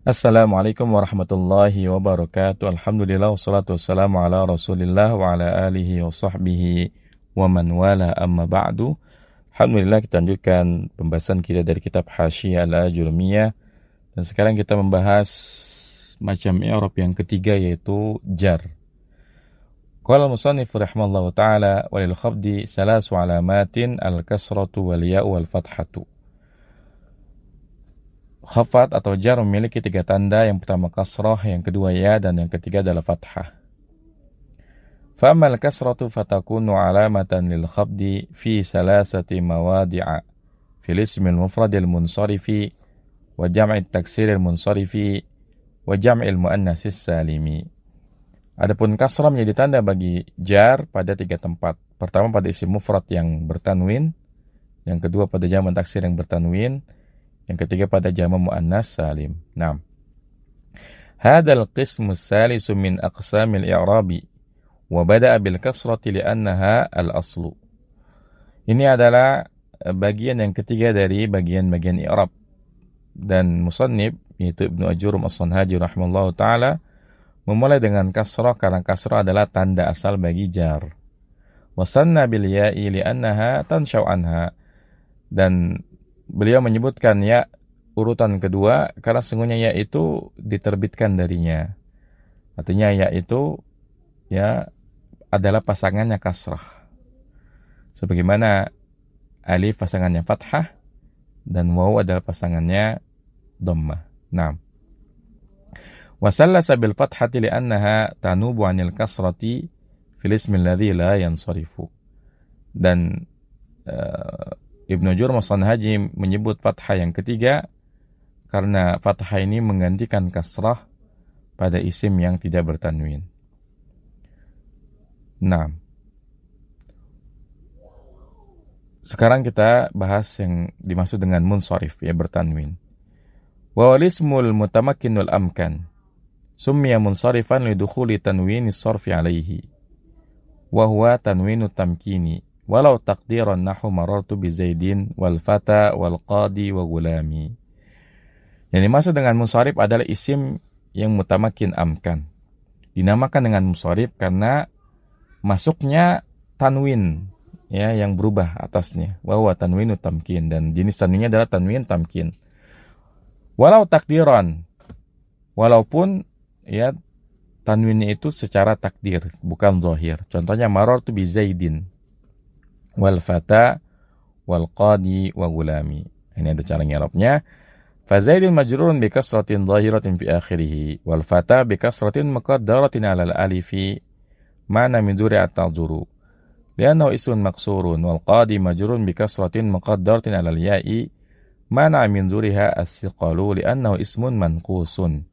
Assalamualaikum warahmatullahi wabarakatuh. Alhamdulillah wassalatu wassalamu ala Rasulillah wa ala alihi wa sahbihi wa man wala amma ba'du. Alhamdulillah kita lanjutkan pembahasan kita dari kitab Hasyiyah Al-Ajurumiyah, dan sekarang kita membahas macam i'rab yang ketiga, yaitu jar. Qala al-musannif rahimallahu ta'ala walil khafdi salasu alamatin al-kasratu wal ya'u wal fathatu. Khafat atau jar memiliki tiga tanda, yang pertama kasrah, yang kedua ya, dan yang ketiga adalah fathah. Fa'amal kasratu fatakunu alamatan lil khafdi fi salasati mawadi'a fil ismil mufradil munsarifi wa jam'it taksiril munsarifi wa jam'il muannasis salimi. Adapun kasrah menjadi tanda bagi jar pada tiga tempat. Pertama pada isim mufrad yang bertanwin, yang kedua pada jamak taksir yang bertanwin, yang ketiga pada jamak muannas salim. Nah, hadal qismu salisu min aqsamil i'rabi wa bada'a bil kasrati li'annaha al-aslu. Ini adalah bagian yang ketiga dari bagian-bagian i'rab, dan musannif yaitu Ibnu Ajurum As-Sanhaji rahimahullahu taala memulai dengan kasrah karena kasrah adalah tanda asal bagi jar. Wasanna bil ya'i li'annaha tanshau anha, dan beliau menyebutkan ya urutan kedua karena sesungguhnya ya itu diterbitkan darinya. Artinya ya itu ya adalah pasangannya kasrah, sebagaimana alif pasangannya fathah dan waw adalah pasangannya dhammah. Nah, wasallasa bil fathati li'annaha tanubu 'anil kasrati fil ismi alladhi la yansarifu. Dan Ibnu Ajurum As-Sanhaji menyebut fathah yang ketiga karena fathah ini menggantikan kasrah pada isim yang tidak bertanwin. Nah, sekarang kita bahas yang dimaksud dengan munsharif, ya bertanwin. Wa walismul mutamakkinul amkan summiya munsharifan lidukhuli tanwini sarfi alaihi wa huwa tanwinu tamkini walau taqdiran nahu marartu bi Zaidin wal fata wal qadi wa gulami. Yang dimaksud dengan munsharif adalah isim yang mutamakin amkan. Dinamakan dengan munsharif karena masuknya tanwin, ya, yang berubah atasnya. Wa huwa tanwinu tamkin, dan jenis tanwinnya adalah tanwin tamkin. Walau takdiran, walaupun ya tanwinnya itu secara takdir, bukan zahir. Contohnya marartu bi Zaidin wal fata wal qadi wa gulami. Ini ada cara i'rabnya. Fa Zaidun majrurun bi kasratin dhahiratin fi akhirih wal fata bi kasratin muqaddaratin 'ala al alifi ma'na min duri at-ta'dzuru li'annahu ismun maqsurun wal qadi majrurun bi kasratin muqaddaratin 'ala al ya'i ma'na min duriha as-siqalu li'annahu ismun manqusun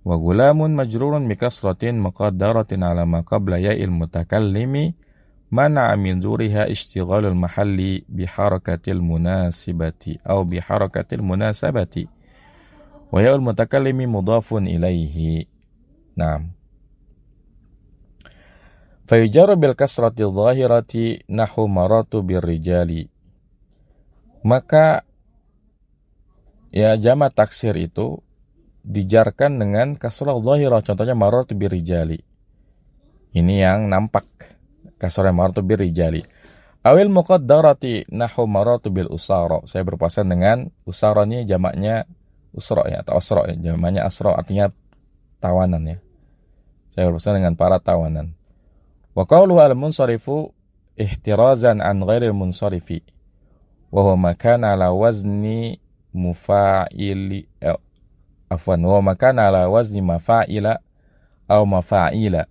wa gulamun majrurun bi kasratin muqaddaratin 'ala ma qabla ya'il mutakallimi mana min duriha ishtighalul mahalli biharakatil munasibati atau biharakatil munasabati wa ya'ul mutakallimi mudhafun ilaihi. Naam. Fayujaru bil kasrati dhahirati nahu maratu birrijali. Maka ya jamak taksir itu dijarkan dengan kasrah dhahirah, contohnya maratu birrijali. Ini yang nampak, kasrah maratu birrijali. Awil muqaddarati nahu maratu bil usara. Saya berpasan dengan usara, ini jamaknya usra, ya, atau asra, ya. Jamaknya asra artinya tawanan, ya. Saya berpasan dengan para tawanan. Wa qawluhu al-munsarifu ihtirazan an ghairil munsarifi wa huwa makan ala wazni mufa'ili afwan wa makan ala wazni mafa'ila aw mafa'ila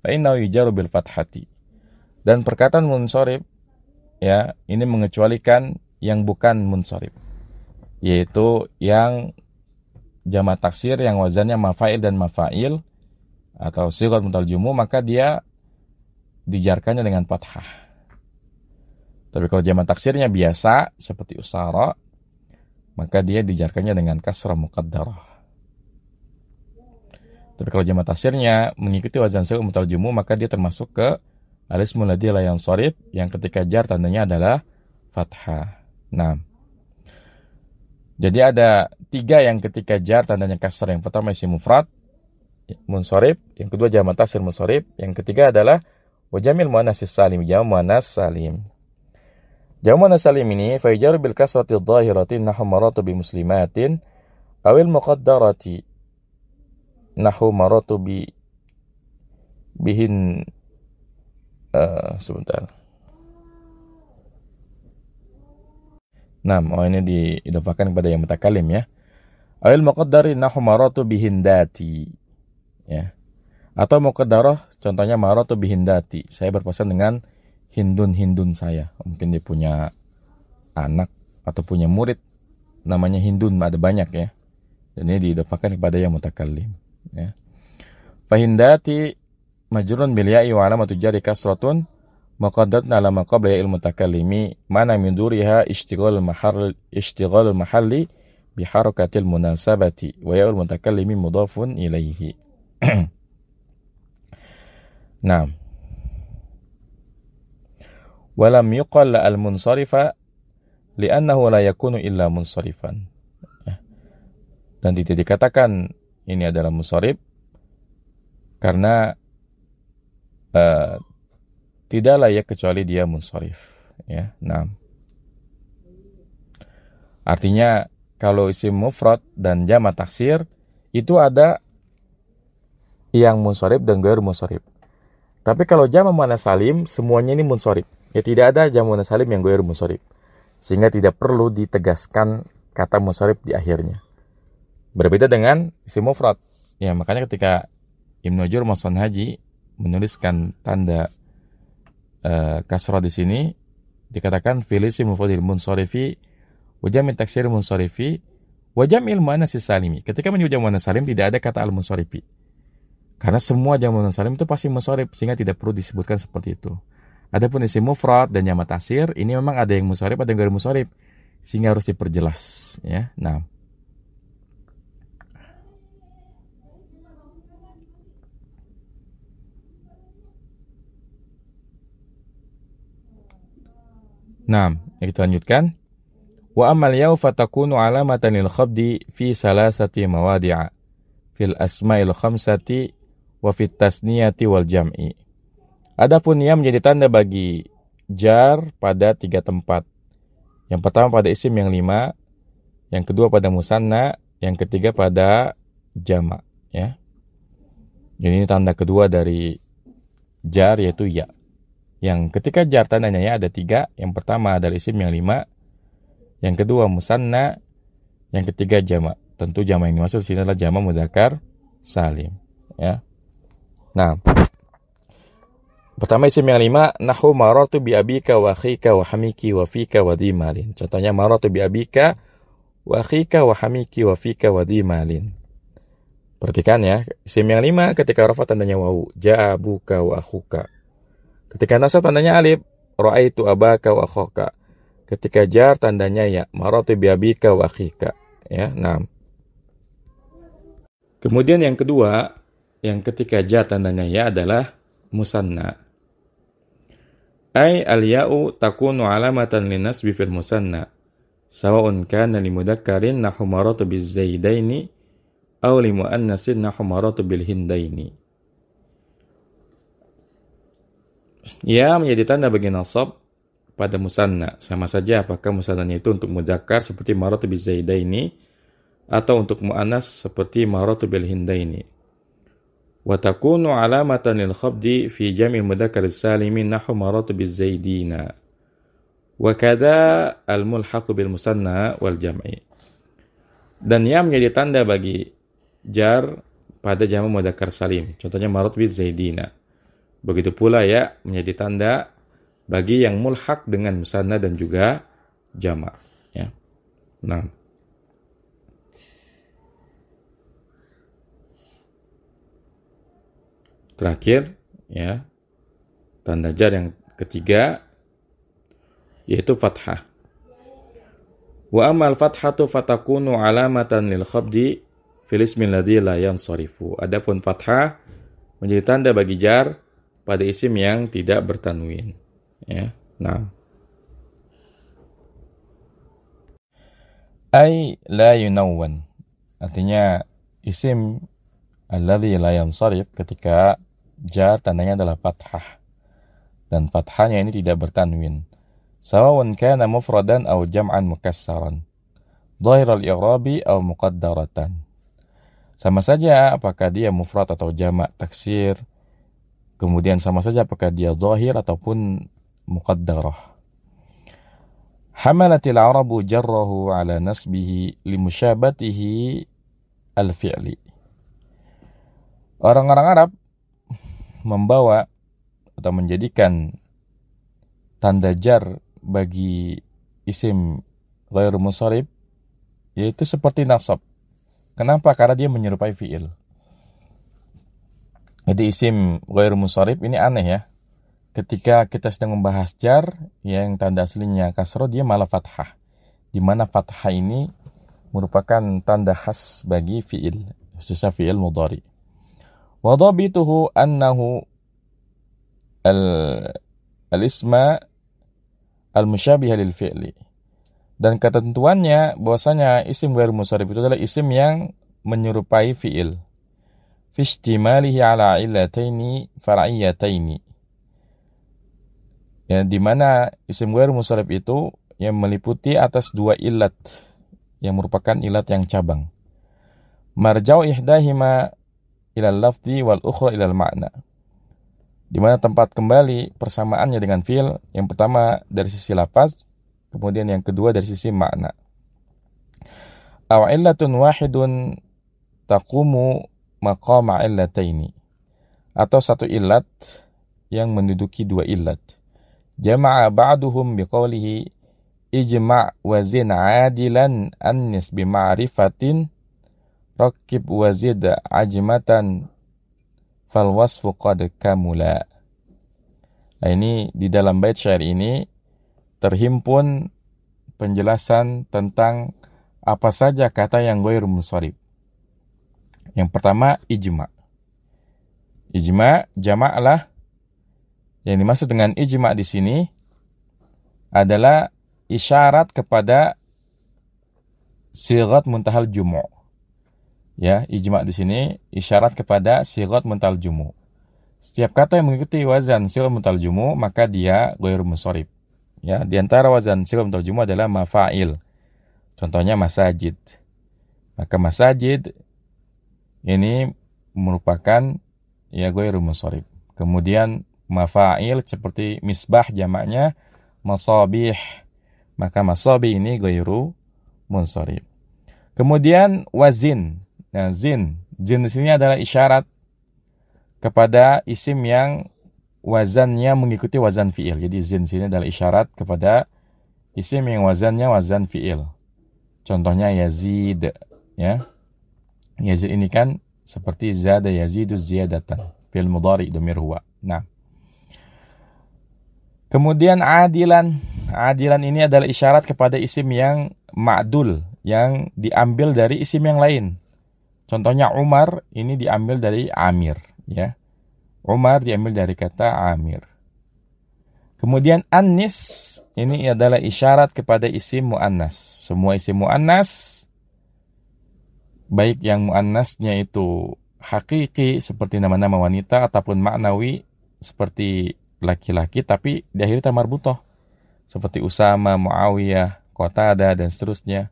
fa innahu yujaru bil fathati. Dan perkataan munsharif, ya, ini mengecualikan yang bukan munsharif, yaitu yang jamak taksir yang wazannya mafa'il dan mafa'il atau sighat mutaljumu, maka dia dijarkannya dengan fathah. Tapi kalau jamak taksirnya biasa seperti usara, maka dia dijarkannya dengan kasrah muqaddarah. Tapi kalau jamak taksirnya mengikuti wazan sighat mutaljumu, maka dia termasuk ke al-ismul ladzi la yansharif, yang ketika jar tandanya adalah fathah. Nah, Jadi ada 3 yang ketika jar tandanya kasar. Yang pertama isim mufrad munsharif, yang kedua jamak taksir munsharif, yang ketiga adalah wajamil muannats salim, jamak muannats salim. Jamak muannats salim ini fa yujaru bil kasrati dhahirati nahwu maratu bi muslimatin awil muqaddarati nahwu maratu bihin sebentar. Nah, ini diidofakan kepada yang mutakalim ya. Awil muqaddari nahwu maratu bihindati. Ya. Atau muqaddarah contohnya maratu bihindati. Saya berpasangan dengan hindun saya. Mungkin dia punya anak atau punya murid namanya Hindun, ada banyak ya. Dan ini diidofakan kepada yang mutakalim ya. Fahindati majrun bil ya'i wa alamatu jarri kasratun muqaddatun ala ma qabla ya'il mutakallimi mana min duriha ishtighal mahalli bi harakatil munasabati wa ya'ul mutakallimi mudhafun ilaihi. Naam. Walam yuqal al munsarifa li'annahu la yakunu illa munsarifan. Dan tidak dikatakan ini adalah munsharif karena tidak layak kecuali dia munsharif ya. Nah, artinya kalau isim mufrad dan jamak taksir itu ada yang munsharif dan ghair munsharif. Tapi kalau jamak muannats salim semuanya ini munsharif. Ya tidak ada jamak muannats salim yang ghair munsharif. Sehingga tidak perlu ditegaskan kata munsharif di akhirnya. Berbeda dengan isim mufrad. Ya, makanya ketika Ibnu Jur Masan Haji menuliskan tanda kasrah di sini dikatakan fil isim mufradil munsarifi wa jami' taksir munsarifi wa jam'il muannats salimi. Ketika menyebut jamak muannats salim tidak ada kata al munsarifi. Karena semua jamak muannats salim itu pasti munsharif sehingga tidak perlu disebutkan seperti itu. Adapun isim mufrad dan jamak taksir ini memang ada yang munsharif ada yang ghair munsharif sehingga harus diperjelas ya. Nah, kita lanjutkan. Wa amal yaw fatakunu alamatan lil khabdi fi salasati mawadi'a fil asma'il khamsati wa fit tasniyati wal jam'i. Adapun ia menjadi tanda bagi jar pada 3 tempat. Yang pertama pada isim yang 5, yang kedua pada musanna, yang ketiga pada jamak ya. Jadi ini tanda kedua dari jar yaitu ya. Yang ketika jar tandanya ya ada 3. Yang pertama adalah isim yang 5. Yang kedua musanna. Yang ketiga jamak. Tentu jamak yang dimaksud sini adalah jamak mudzakkar salim. Ya. Nah. Pertama isim yang 5. Nahu maratu bi abika wa akhika wa hamiki wa fika wa dimalin. Contohnya maratu bi abika wa akhika wa hamiki wa fika wa dimalin. Perhatikan ya. Isim yang 5 ketika rafa tandanya wawu. Ja'a abuka wa akhuka. Ketika nasab tandanya alif, ra'aitu abaka wa akhaka. Ketika jar tandanya ya, maratu bi abika wa akhika. Ya, nah. Kemudian yang kedua, yang ketika jar tandanya ya adalah musanna. Ai al-ya'u takunu alamatan linasbi fil musanna. Sawa'un kana li mudakkarin nahu maratu biz zaidaini aw li muannatsin nahu maratu bil hindaini. Ya menjadi tanda bagi nasab pada musanna. Sama saja apakah musannanya itu untuk mudzakkar seperti maratu biz zaidaini atau untuk muannas seperti maratu bil hindaini. Wa takunu alamatan lil khabdi fi jam'il mudzakkar salimi nahwu maratu biz zaidina. Wa kadza al mulhaq bil musanna wal jam'i. Dan ya menjadi tanda bagi jar pada jamak mudzakkar salim. Contohnya maratu biz zaidina. Begitu pula ya menjadi tanda bagi yang mulhaq dengan musanna dan juga jamak ya. Nah. Terakhir ya. Tanda jar yang ketiga yaitu fathah. Wa amal fathatu fatakunu alamatan lil khabdi fil ismi alladhi la yansarifu. Adapun fathah menjadi tanda bagi jar pada isim yang tidak bertanwin ya. Nah. Ay la yunawwan. Artinya isim alladhi la yansarif ketika jar tandanya adalah fathah. Dan fathahnya ini tidak bertanwin. Sawa'un kana mufradan aw jam'an mukassaran. Dhahir al-i'rabi aw muqaddaratan. Sama saja apakah dia mufrad atau jamak taksir. Kemudian sama saja apakah dia dhahir ataupun muqaddarah. Hamalatil arabu jarrahu ala nasbihi limusyabatihi al-fi'li. Orang-orang Arab membawa atau menjadikan tanda jar bagi isim ghairu munsharif yaitu seperti nasab. Kenapa? Karena dia menyerupai fi'il. Jadi isim ghairu munsharif ini aneh ya. Ketika kita sedang membahas jar yang tanda aslinya kasroh, dia malah fathah. Di mana fathah ini merupakan tanda khas bagi fi'il, khususnya fi'il mudhari. Wa dhabituhu annahu al-isma al-musyabihah lil fi'li. Dan ketentuannya bahwasanya isim ghairu munsharif itu adalah isim yang menyerupai fi'il. Fi ihtimalihi ala illataini far'iyataini. Ya, di mana isim ghairu munsharif itu yang meliputi atas dua ilat yang merupakan ilat yang cabang. Marja'u ihdahima ilal lafzi wal ukhra ilal ma'na. Di mana tempat kembali persamaannya dengan fi'il, yang pertama dari sisi lafaz, kemudian yang kedua dari sisi makna. Aw illatun wahidun taqumu maqama illataini. Atau satu ilat yang menduduki dua ilat. Jama'a ba'duhum biqawlihi ijma' wazin 'adilan annis bima'rifatin rakib wazid ajmatan fal wasfu qad kamula. Nah, ini di dalam bait syair ini terhimpun penjelasan tentang apa saja kata yang ghairu munsharif. Yang pertama ijma'. Ijma' jamaklah. Yang dimaksud dengan ijma' di sini adalah isyarat kepada sighat muntahal jumu'. Ya, ijma' di sini isyarat kepada sighat muntahal jumu'. Setiap kata yang mengikuti wazan sighat muntahal jumu', maka dia ghairu munsharif. Ya, di antara wazan sighat muntahal jumu' adalah mafa'il. Contohnya masajid. Maka masajid ini merupakan ya ghairu munsharif. Kemudian mafa'il seperti misbah jamaknya masabih. Maka masabih ini ghairu munsharif. Kemudian wazin. Nah, jin di sini adalah isyarat kepada isim yang wazannya mengikuti wazan fi'il. Jadi zin di sini adalah isyarat kepada isim yang wazannya wazan fi'il. Contohnya Yazid, ya. Yazid ini kan seperti zada yazidu ziyadatan fil mudhari dhamir huwa. Nah. Kemudian adilan. Adilan ini adalah isyarat kepada isim yang ma'dul, yang diambil dari isim yang lain. Contohnya Umar ini diambil dari Amir, ya. Umar diambil dari kata Amir. Kemudian Anis ini adalah isyarat kepada isim mu'annas. Semua isim mu'annas, baik yang mu'annasnya itu hakiki seperti nama-nama wanita ataupun maknawi seperti laki-laki tapi diakhiri ta marbutoh seperti Usama, Muawiyah, Qatadah dan seterusnya.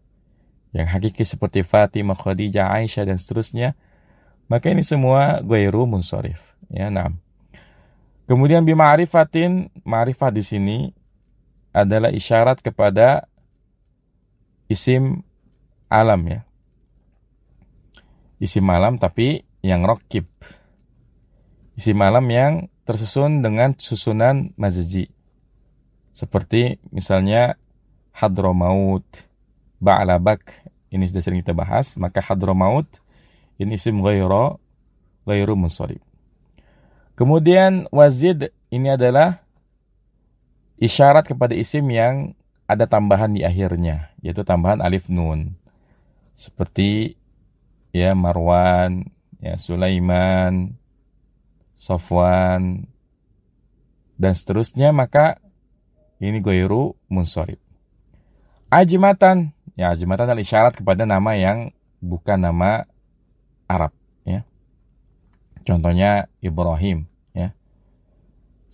Yang hakiki seperti Fatimah, Khadijah, Aisyah dan seterusnya. Maka ini semua ghairu munsharif. Ya, nah. Kemudian bima'rifatin, ma'rifat di sini adalah isyarat kepada isim alam, ya. Isim alam tapi yang raqib. Isim alam yang tersusun dengan susunan mazaji. Seperti misalnya Hadramaut, Ba'labak, ini sudah sering kita bahas. Maka Hadramaut ini isim ghairu munsharif. Kemudian wazid ini adalah isyarat kepada isim yang ada tambahan di akhirnya, yaitu tambahan alif nun. Seperti ya Marwan, ya Sulaiman, Safwan dan seterusnya, maka ini ghairu munsharif. Ajmatan, Ya, ajmatan adalah isyarat kepada nama yang bukan nama Arab, ya. Contohnya Ibrahim, ya.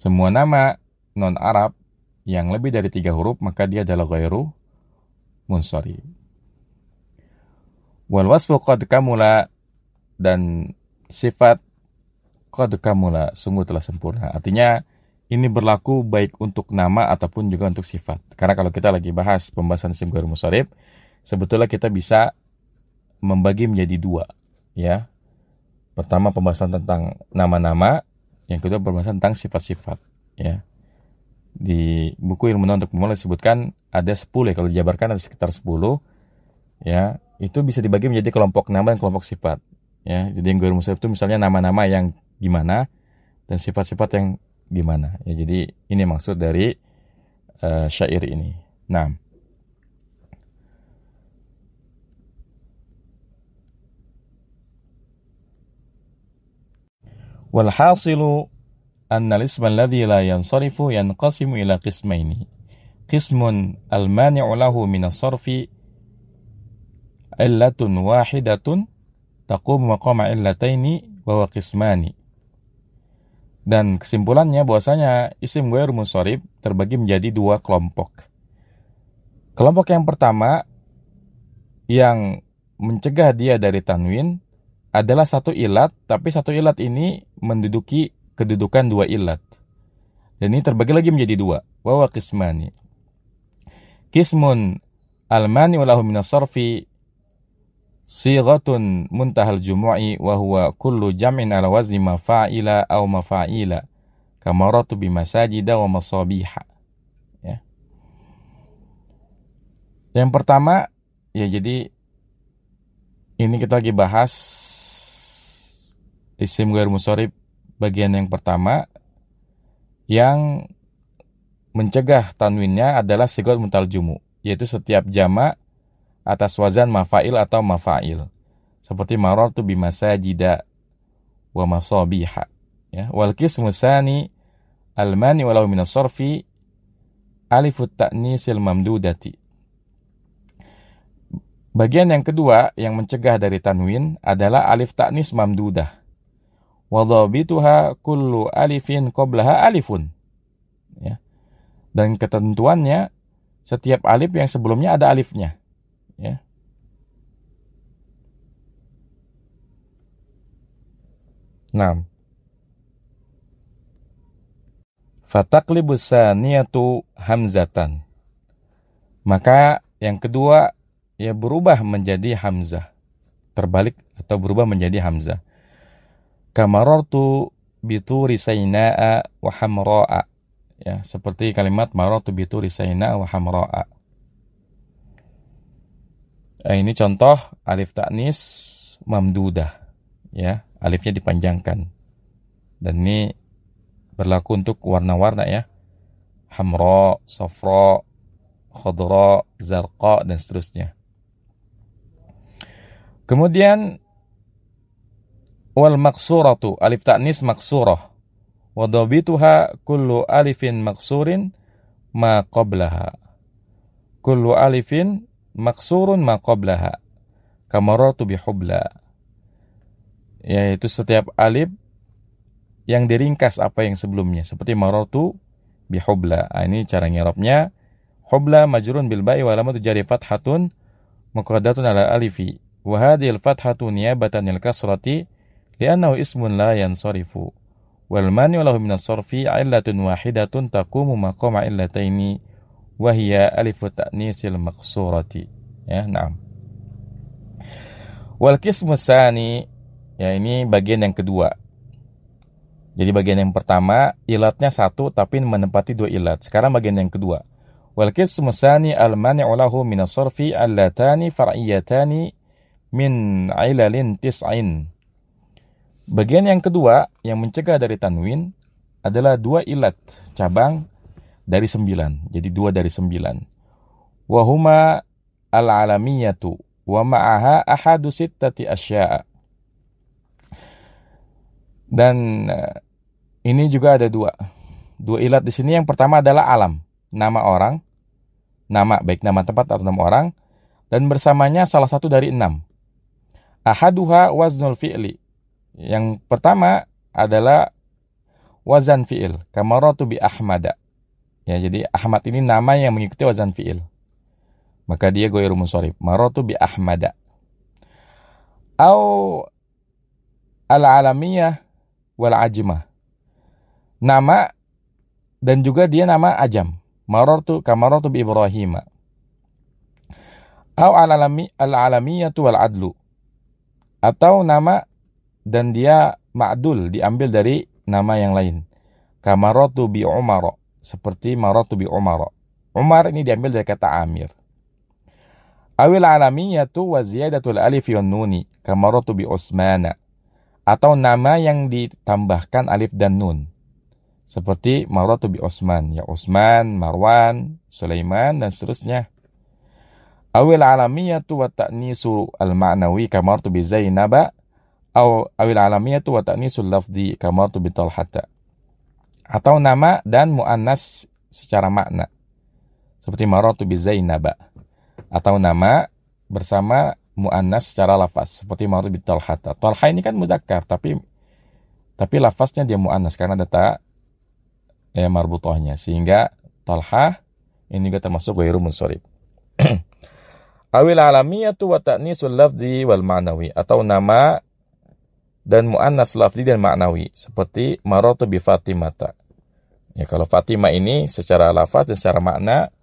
Semua nama non Arab yang lebih dari 3 huruf maka dia adalah ghairu munsharif. Wal wasfu qad kamula, dan sifat qad kamula sungguh telah sempurna. Artinya ini berlaku baik untuk nama ataupun juga untuk sifat. Karena kalau kita lagi bahas pembahasan isim ghairu munsharif, sebetulnya kita bisa membagi menjadi 2, ya. Pertama pembahasan tentang nama-nama, yang kedua pembahasan tentang sifat-sifat, ya. Di buku Ilmu Nahu untuk Pemula disebutkan ada 10, ya. Kalau dijabarkan ada sekitar 10, ya. Itu bisa dibagi menjadi kelompok nama dan kelompok sifat, ya. Jadi yang ghairu munsharif itu misalnya nama-nama yang gimana dan sifat-sifat yang gimana, ya. Jadi ini maksud dari syair ini. Nah, wal hasilu anna al-isma alladhi la yansarifu yanqasimu ila qismaini. Qismun al-mani'u lahu min as-sarfi illatun wahidatun taqumu maqama illataini wa huwa qismani. Dan kesimpulannya bahwasanya isim ghairu munsharif terbagi menjadi 2 kelompok. Kelompok yang pertama yang mencegah dia dari tanwin adalah satu ilat, tapi satu ilat ini menduduki kedudukan 2 ilat. Dan ini terbagi lagi menjadi 2. Wa huwa qismani. Qismun al-mani lahu min as-sarfi sighatun muntahal jumu'i wa huwa kullu jam'in ala wazni mafa'ila aw mafa'ila kamaratu bimasajida wa masabiha, ya. Yang pertama, ya, jadi ini kita lagi bahas isim ghairu munsharif bagian yang pertama yang mencegah tanwinnya adalah sighat muntahal jumu', yaitu setiap jamak atas wazan mafa'il atau mafa'il. Seperti marartu bimasajida wa masabiha, ya. Wal qismu tsani al-mani walau min as-sarfi alifut ta'nisil mamdudati. Bagian yang kedua yang mencegah dari tanwin adalah alif ta'nis mamdudah. Wa dhabituha kullu alifin qablaha alifun, ya. Dan ketentuannya setiap alif yang sebelumnya ada alifnya, ya. Nah, fataqlibu saniyatu hamzatan. Maka yang kedua ya berubah menjadi hamzah, terbalik atau berubah menjadi hamzah. Kamarartu bituri sainaa wa hamraa, ya, seperti kalimat marartu bituri sainaa wa hamraa. Ini contoh alif ta'nis mamdudah, ya, alifnya dipanjangkan. Dan ini berlaku untuk warna-warna, ya. Hamra, safra, khadra, zarqa, dan seterusnya. Kemudian wal maqsuratu, alif ta'nis maqsurah. Wa dhabituha kullu alifin maqsurin ma qablaha. Kullu alifin maqsurun ma qablaha. Kamaratu bihubla. Yaitu setiap alif yang diringkas apa yang sebelumnya, seperti marartu bihubla. Ini cara ngirabnya. Hubla majrun bil ba'i wa alamatu jari fathatun muqaddatun ala alifi. Wa hadhihi al fathatu niyabatan al kasrati li'annahu ismun la yansarifu. Wal mani lahu min as-sarfi 'illatun wahidatun taqumu maqama illataini wa hiya alifu ta'nisil maqsurati. Ya, na'am. Wal qismu tsani, ya, ini bagian yang kedua. Jadi bagian yang pertama ilatnya 1 tapi menempati 2 ilat. Sekarang bagian yang kedua. Wal qismu tsani al-mani'u lahu min as-sarfi allatani far'iyatani min 'ilalin tis'in. Bagian yang kedua yang mencegah dari tanwin adalah 2 ilat cabang dari 9. Jadi 2 dari 9. Wa huma al-alamiyatu wa ma'aha ahadu sittati asya'a. Dan ini juga ada 2 ilat di sini. Yang pertama adalah alam, nama orang, nama baik nama tempat atau nama orang. dan bersamanya salah satu dari 6. Ahaduha waznul fi'li. Yang pertama adalah wazan fi'il. Kamaratu bi Ahmada. Ya, jadi Ahmad ini nama yang mengikuti wazan fi'il. Maka dia ghairu munsharif. Maratu bi Ahmada. Au al-alamiyah wal ajmah. Nama dan juga dia nama ajam. Kamaratu bi Ibrahim. Au al-alamiyatu wal adlu. Atau nama dan dia ma'dul, diambil dari nama yang lain. Kamaratu bi Umar, seperti maratu bi Umar. Umar ini diambil dari kata Amir. Awil alamiyatu wa ziyadatul alif wan nuni, kamaratu bi Utsmana. Atau nama yang ditambahkan alif dan nun. Seperti maratu bi Utsman, ya Utsman, Marwan, Sulaiman dan seterusnya. Awil alamiyatu wa ta'nisu al-ma'nawi kamaratu bi Zainaba. Awil alamiyatu wa ta'nisul lafzi kamaratu bi Talhata. Atau nama dan muannas secara makna. Seperti maratu bi Zainaba. Atau nama bersama muannas secara lafaz. Seperti maratu bi Talhata. Talha ini kan mudzakkar, tapi lafaznya dia muannas karena ada ta marbutahnya. Sehingga Talha ini juga termasuk ghairu munsharif. Awil alamiyatu wa ta'nisul lafzi wal ma'nawi. Atau nama dan mu'annas lafzi dan ma'nawi. Seperti maratu bi Fatimata. Ya, kalau Fatimah ini secara lafaz dan secara makna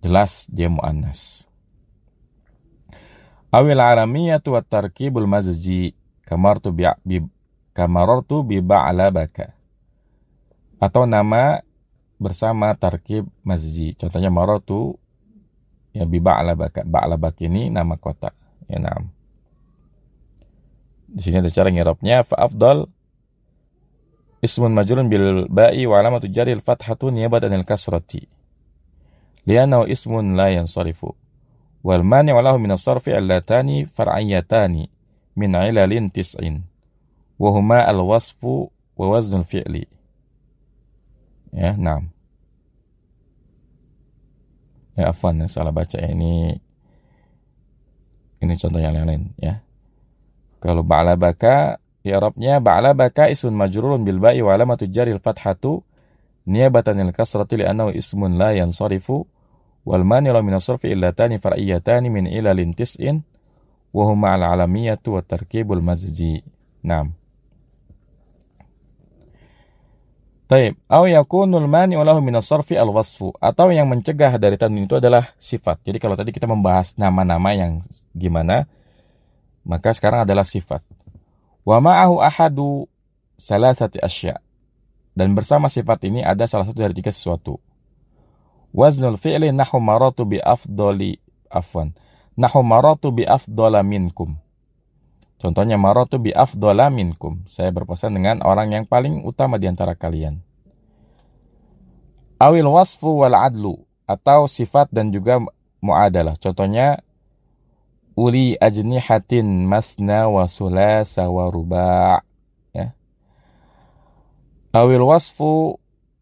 jelas dia mu'annas. Awil alamiyatu wa tarkibul mazji. Kamartu bi ba'labaka. Atau nama bersama tarkib mazji. Contohnya maratu ya bi ba'labaka. Ba'labak ini nama kota. Ya, naam. Di sini ada cara ngirabnya. Fa'afdal ismun majrun bil ba'i wa alamatu jarri al-fathatu niyabatan al-kasrati. Li'annahu ismun la yansarifu. Wal mani'u lahu min as-sarfi allatani far'iyatani min ilalin tis'in. Wa huma al-wasfu wa waznul fi'li. Ya, naam. Ya, afwan, salah baca ya. Ini contoh yang lain ya. Kalau ba'labaka, i'rabnya ba'labaka ismun majrurun bil ba'i wa alamatu jarril fathatu niyabatan lil kasrati li'annahu ismun la yansarifu wal mani'u min as-sarfi illatani far'iyatani min ilalin tis'in wa huma al-alamiyatu wa tarkibul mazji. Naam. Taib, aw yakunul mani'u lahu min as-sarfi al-wasfu, atau yang mencegah dari tanwin itu adalah sifat. Jadi kalau tadi kita membahas nama-nama yang gimana, maka sekarang adalah sifat. Wa ma'ahu ahadu salasati asya. Dan bersama sifat ini ada salah satu dari 3 sesuatu. Waznul fi'li nahu maratu bi afdala minkum. Contohnya maratu bi afdala minkum. Saya berpesan dengan orang yang paling utama di antara kalian. Awil wasfu wal adlu, atau sifat dan juga muadalah. Contohnya uli ajnihatin masna wa sulasa wa ruba', ya. Awil wasfu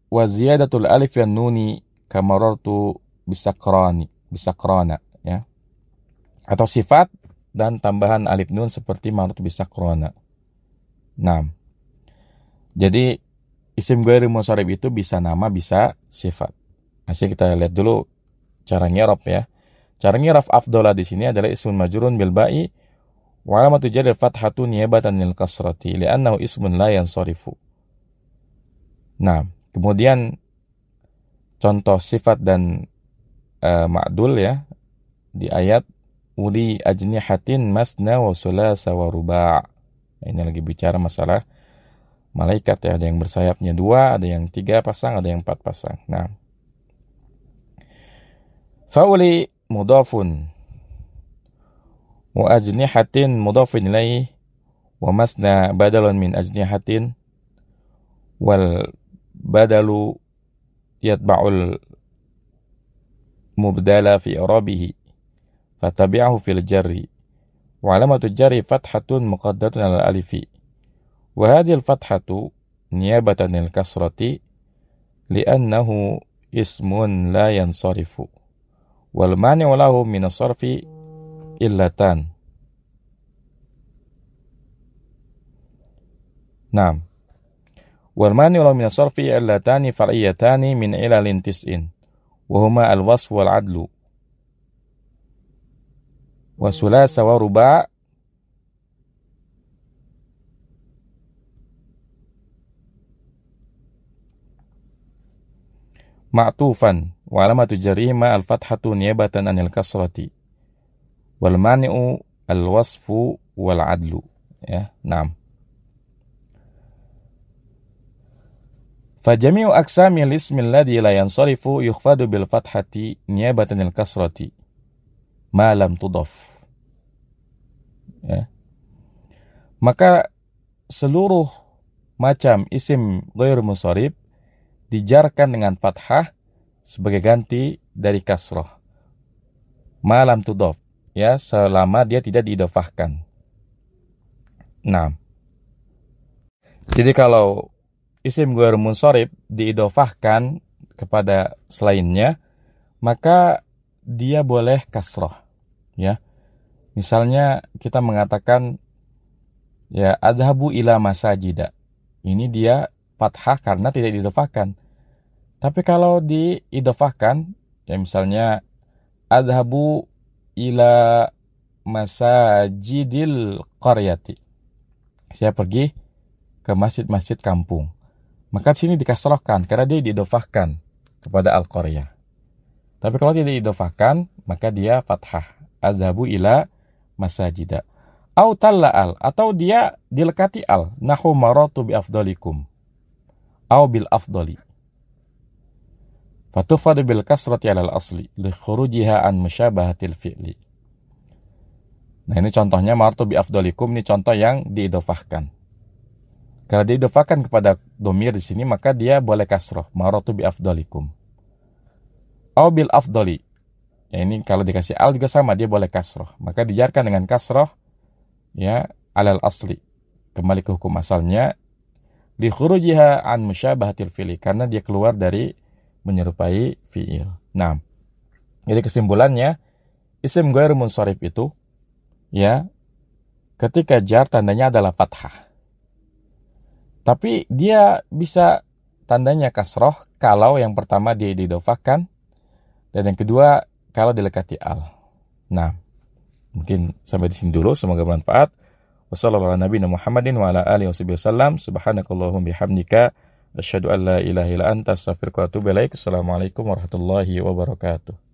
wa ziyadatul alif wan nuni kamarartu bisakrana, ya. Atau sifat dan tambahan alif nun seperti marartu bisakrana. Nah, jadi isim ghairu munsharif itu bisa nama, bisa sifat. Masih kita lihat dulu cara ngirab ya. Cara ngiraf afdola di sini adalah ismun majrun bil ba'i wa alamatu jarri fathatu niyabatan lil kasrati li'annahu ismun la yansarifu. Nah, kemudian contoh sifat dan ma'dul ya di ayat uli ajnihatin masna wa sulasa wa ruba'. Ini lagi bicara masalah malaikat ya, ada yang bersayapnya 2, ada yang 3 pasang, ada yang 4 pasang. Nah, fauli mudafun wa ajnihatin mudafun ilaih wa masna badalun min ajnihatin wal badalu yatba'ul mubdala fi i'rabihi fatabi'ahu fil jarri wa alamatu jarri fathatun muqaddatun ala alifi wa hadhihi al fathatu niyabatan al kasrati li'annahu ismun la yansarifu Wal mani'u lahu min as-sarfi illatan. Naam. Wal mani'u lahu min as-sarfi illatani far'iyatani min ilalin tis'in. Wa huma al-wasf wal 'adlu. Wa sulasa wa ruba' ma'tufan wa alamatu jarima al-fathatu niyabatan anil kasrati wal mani'u al-wasfu wal 'adlu. Ya, naam. Fajami'u aqsamil ismi alladhi la yansarifu yukhfadu bil fathati niyabatan anil kasrati ma lam tudaf. Ya. Maka seluruh macam isim ghair munsharif dijarkan dengan fathah sebagai ganti dari kasrah. Malam tudhof, ya, selama dia tidak diidhofahkan. Nah, jadi kalau isim ghair munsharif diidhofahkan kepada selainnya, maka dia boleh kasrah, ya. Misalnya kita mengatakan ya adhabu ila masajida. Ini dia fathah karena tidak diidhofahkan. Tapi kalau diidhofahkan, ya misalnya adhabu ila masajidil qaryati. Saya pergi ke masjid-masjid kampung. Maka di sini dikasrahkan karena dia diidhofahkan kepada al-qaryah. Tapi kalau tidak diidhofahkan, maka dia fathah. Adhabu ila masajida. Au talla'al, atau dia dilekati al. Nahu maratu bi afdalikum. Au bil afdali. Fatufadu bil kasrati alal asli li khurujiha an musyabahatil fi'li. Nah, ini contohnya maratu bi afdalikum, ini contoh yang diidhofahkan. Kalau diidhofahkan kepada domir di sini, maka dia boleh kasrah, maratu bi afdalikum. Au bil afdali. Ya, ini kalau dikasih al juga sama, dia boleh kasrah. Maka dijarkan dengan kasrah, ya, alal asli. Kembali ke hukum asalnya, li khurujiha an musyabahatil fi'li, karena dia keluar dari menyerupai fi'il. Nah, jadi kesimpulannya, isim ghair munsharif itu, ya, ketika jar tandanya adalah fathah. Tapi dia bisa tandanya kasroh kalau yang pertama dia diidhofahkan, dan yang kedua kalau dilekati al. Nah, mungkin sampai di sini dulu, semoga bermanfaat. Wassallallahu ala nabiyina Muhammadin wa ala alihi wasallam. Subhanakallahumma bihamdika asyhadu an la ilaha illa anta astaghfiruka wa atubu ilaik. Assalamualaikum warahmatullahi wabarakatuh.